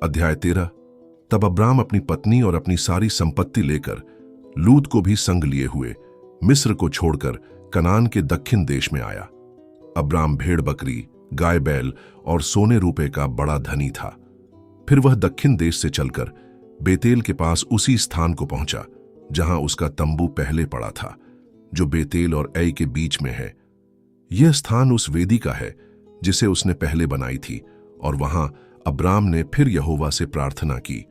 अध्याय 13। तब अब्राम अपनी पत्नी और अपनी सारी संपत्ति लेकर लूत को भी संग लिए हुए मिस्र को छोड़कर कनान के दक्षिण देश में आया। अब्राम भेड़ बकरी, गाय बैल और सोने रूपे का बड़ा धनी था। फिर वह दक्षिण देश से चलकर बेतेल के पास उसी स्थान को पहुंचा जहां उसका तंबू पहले पड़ा था, जो बेतेल और ऐ के बीच में है। यह स्थान उस वेदी का है जिसे उसने पहले बनाई थी, और वहां अब्राम ने फिर यहोवा से प्रार्थना की।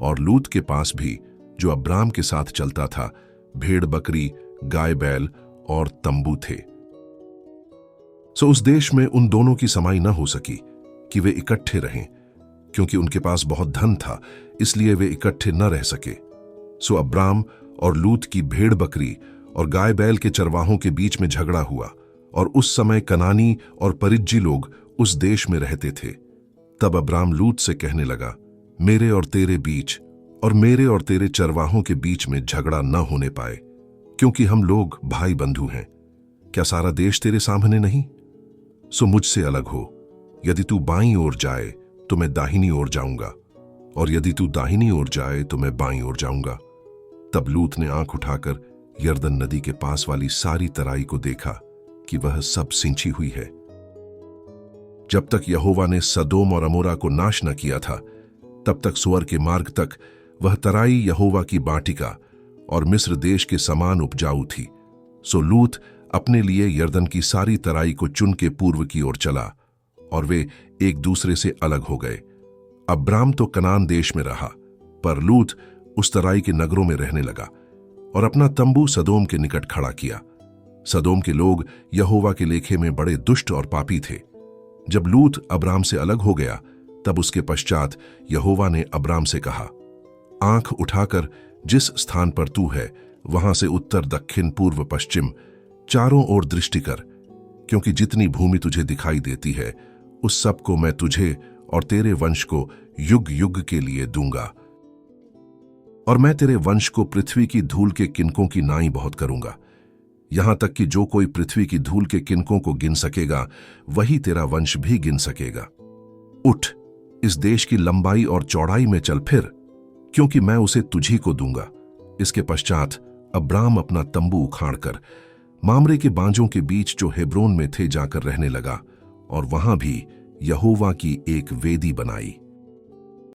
और लूत के पास भी, जो अब्राम के साथ चलता था, भेड़ बकरी, गाय बैल और तंबू थे। सो उस देश में उन दोनों की समाई न हो सकी कि वे इकट्ठे रहें, क्योंकि उनके पास बहुत धन था, इसलिए वे इकट्ठे न रह सके। सो अब्राम और लूत की भेड़ बकरी और गाय बैल के चरवाहों के बीच में झगड़ा हुआ, और उस समय कनानी और परिज्जी लोग उस देश में रहते थे। तब अब्राम लूत से कहने लगा, मेरे और तेरे बीच और मेरे और तेरे चरवाहों के बीच में झगड़ा न होने पाए, क्योंकि हम लोग भाई बंधु हैं। क्या सारा देश तेरे सामने नहीं? सो मुझसे अलग हो। यदि तू बाईं ओर जाए तो मैं दाहिनी ओर जाऊंगा, और यदि तू दाहिनी ओर जाए तो मैं बाईं ओर जाऊंगा। तब लूत ने आंख उठाकर यरदन नदी के पास वाली सारी तराई को देखा कि वह सब सिंची हुई है। जब तक यहोवा ने सदोम और अमोरा को नाश न किया था, तब तक सुअर के मार्ग तक वह तराई यहोवा की बाटिका और मिस्र देश के समान उपजाऊ थी। सो लूत अपने लिए यरदन की सारी तराई को चुन के पूर्व की ओर चला, और वे एक दूसरे से अलग हो गए। अब्राम तो कनान देश में रहा, पर लूत उस तराई के नगरों में रहने लगा और अपना तंबू सदोम के निकट खड़ा किया। सदोम के लोग यहोवा के लेखे में बड़े दुष्ट और पापी थे। जब लूत अब्राम से अलग हो गया, तब उसके पश्चात यहोवा ने अब्राम से कहा, आंख उठाकर जिस स्थान पर तू है वहां से उत्तर, दक्षिण, पूर्व, पश्चिम चारों ओर दृष्टि कर, क्योंकि जितनी भूमि तुझे दिखाई देती है उस सब को मैं तुझे और तेरे वंश को युग युग के लिए दूंगा। और मैं तेरे वंश को पृथ्वी की धूल के किनकों की नाई बहुत करूंगा, यहां तक कि जो कोई पृथ्वी की धूल के किनकों को गिन सकेगा वही तेरा वंश भी गिन सकेगा। उठ, इस देश की लंबाई और चौड़ाई में चल फिर, क्योंकि मैं उसे तुझी को दूंगा। इसके पश्चात अब्राम अपना तंबू उखाड़कर मामरे के बांजों के बीच जो हेब्रोन में थे जाकर रहने लगा, और वहां भी यहोवा की एक वेदी बनाई।